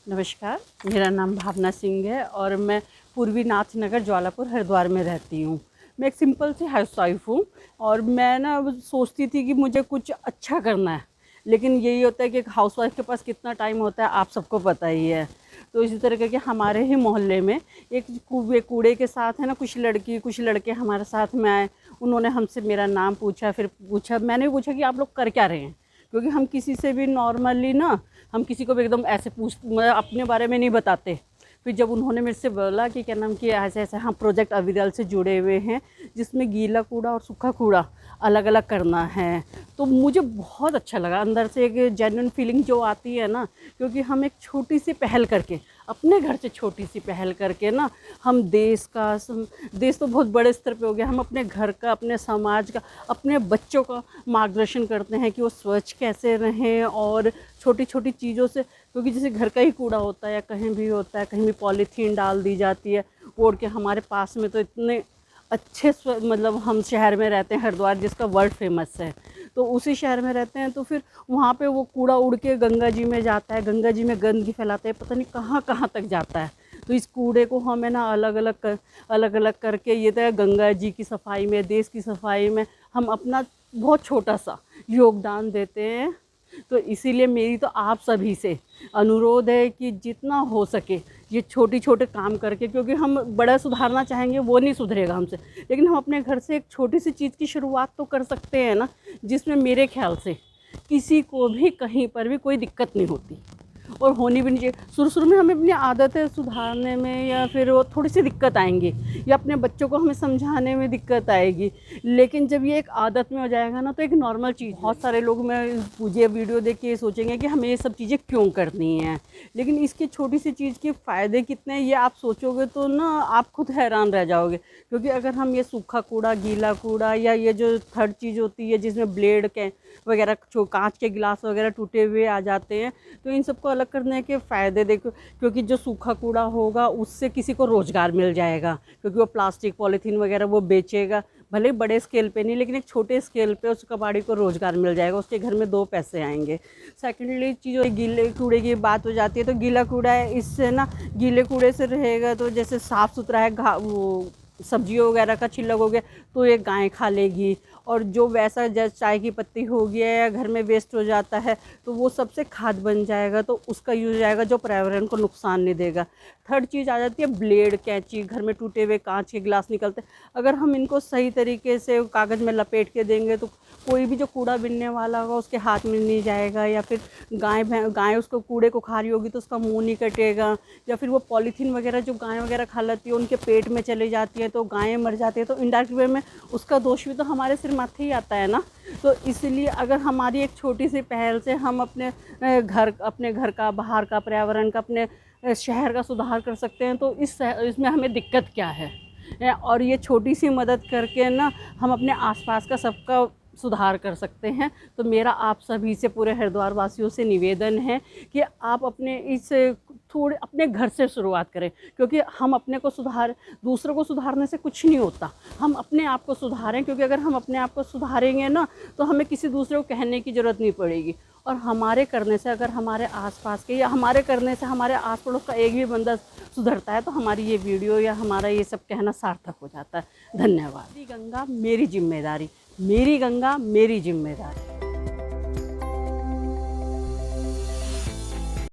नमस्कार, मेरा नाम भावना सिंह है और मैं पूर्वी नाथ नगर ज्वालापुर हरिद्वार में रहती हूँ। मैं एक सिंपल सी हाउसवाइफ हूँ और मैं ना सोचती थी कि मुझे कुछ अच्छा करना है, लेकिन यही होता है कि एक हाउसवाइफ के पास कितना टाइम होता है आप सबको पता ही है। तो इसी तरह के हमारे ही मोहल्ले में एक कूड़े के साथ है ना, कुछ लड़के हमारे साथ में आए। उन्होंने हमसे मेरा नाम पूछा, फिर मैंने पूछा कि आप लोग कर क्या रहे हैं, क्योंकि हम किसी से भी नॉर्मली ना, हम किसी को भी एकदम ऐसे मतलब अपने बारे में नहीं बताते। फिर जब उन्होंने मेरे से बोला कि क्या नाम कि ऐसे ऐसे हम प्रोजेक्ट अविरल से जुड़े हुए हैं जिसमें गीला कूड़ा और सूखा कूड़ा अलग अलग करना है, तो मुझे बहुत अच्छा लगा। अंदर से एक जेन्युइन फीलिंग जो आती है ना, क्योंकि हम एक छोटी सी पहल करके, अपने घर से छोटी सी पहल करके ना, हम देश तो बहुत बड़े स्तर पे हो गया, हम अपने घर का, अपने समाज का, अपने बच्चों का मार्गदर्शन करते हैं कि वो स्वच्छ कैसे रहें। और छोटी छोटी चीज़ों से, क्योंकि जैसे घर का ही कूड़ा होता है या कहीं भी होता है, कहीं भी पॉलीथीन डाल दी जाती है ओढ़ के। हमारे पास में तो इतने अच्छे मतलब हम शहर में रहते हैं हरिद्वार, जिसका वर्ल्ड फेमस है, तो उसी शहर में रहते हैं। तो फिर वहाँ पे वो कूड़ा उड़ के गंगा जी में जाता है, गंगा जी में गंदगी फैलाते हैं, पता नहीं कहाँ कहाँ तक जाता है। तो इस कूड़े को हमें ना अलग अलग करके, ये तो गंगा जी की सफाई में, देश की सफाई में हम अपना बहुत छोटा सा योगदान देते हैं। तो इसीलिए मेरी तो आप सभी से अनुरोध है कि जितना हो सके ये छोटे छोटे काम करके, क्योंकि हम बड़ा सुधारना चाहेंगे वो नहीं सुधरेगा हमसे, लेकिन हम अपने घर से एक छोटी सी चीज़ की शुरुआत तो कर सकते हैं ना, जिसमें मेरे ख्याल से किसी को भी कहीं पर भी कोई दिक्कत नहीं होती और होनी भी नहीं चाहिए। शुरू में हमें अपनी आदतें सुधारने में या फिर वो थोड़ी सी दिक्कत आएंगी, या अपने बच्चों को हमें समझाने में दिक्कत आएगी, लेकिन जब ये एक आदत में हो जाएगा ना, तो एक नॉर्मल चीज़। बहुत सारे लोग मैं मुझे वीडियो देख के सोचेंगे कि हमें ये सब चीज़ें क्यों करनी हैं, लेकिन इसकी छोटी सी चीज़ के फ़ायदे कितने हैं ये आप सोचोगे तो ना आप खुद हैरान रह जाओगे। क्योंकि अगर हम ये सूखा कूड़ा, गीला कूड़ा, या ये जो थर्ड चीज़ होती है जिसमें ब्लेड के वगैरह, जो कांच के गिलास वगैरह टूटे हुए आ जाते हैं, तो इन सबको अलग करने के फ़ायदे देखो। क्योंकि जो सूखा कूड़ा होगा उससे किसी को रोज़गार मिल जाएगा, क्योंकि वो प्लास्टिक पॉलीथीन वगैरह वो बेचेगा, भले बड़े स्केल पे नहीं, लेकिन एक छोटे स्केल पे उस कबाड़ी को रोज़गार मिल जाएगा, उसके घर में 2 पैसे आएंगे। सेकेंडली चीज़, गीले कूड़े की बात हो जाती है, तो गीला कूड़ा है, इससे ना गीले कूड़े से रहेगा तो जैसे साफ़ सुथरा है, वो सब्जियों वगैरह का छिलक हो गया तो ये गाय खा लेगी, और जो वैसा जैसे चाय की पत्ती हो गया या घर में वेस्ट हो जाता है तो वो सबसे खाद बन जाएगा, तो उसका यूज आएगा जो पर्यावरण को नुकसान नहीं देगा। थर्ड चीज़ आ जाती है ब्लेड, कैंची। घर में टूटे हुए कांच के गिलास निकलते हैं, अगर हम इनको सही तरीके से कागज़ में लपेट के देंगे तो कोई भी जो कूड़ा बिनने वाला होगा उसके हाथ में नहीं जाएगा, या फिर गाय उसको कूड़े को खा रही होगी तो उसका मुँह नहीं कटेगा, या फिर वो पॉलीथीन वगैरह जो गाय वगैरह खा लेती है उनके पेट में चली जाती है तो गायें मर जाती है, तो इनडायरेक्ट वे में उसका दोष भी तो हमारे सिर माथे ही आता है ना। तो इसलिए अगर हमारी एक छोटी सी पहल से हम अपने घर का, बाहर का पर्यावरण का, अपने शहर का सुधार कर सकते हैं, तो इसमें हमें दिक्कत क्या है। और ये छोटी सी मदद करके ना हम अपने आसपास का सबका सुधार कर सकते हैं। तो मेरा आप सभी से, पूरे हरिद्वार वासियों से निवेदन है कि आप थोड़े अपने घर से शुरुआत करें, क्योंकि हम अपने को दूसरों को सुधारने से कुछ नहीं होता, हम अपने आप को सुधारें। क्योंकि अगर हम अपने आप को सुधारेंगे ना, तो हमें किसी दूसरे को कहने की ज़रूरत नहीं पड़ेगी। और हमारे करने से, अगर हमारे आसपास के या हमारे करने से हमारे आस पड़ोस का एक भी बंदा सुधरता है, तो हमारी ये वीडियो या हमारा ये सब कहना सार्थक हो जाता है। धन्यवाद। मेरी गंगा मेरी जिम्मेदारी, मेरी गंगा मेरी जिम्मेदारी।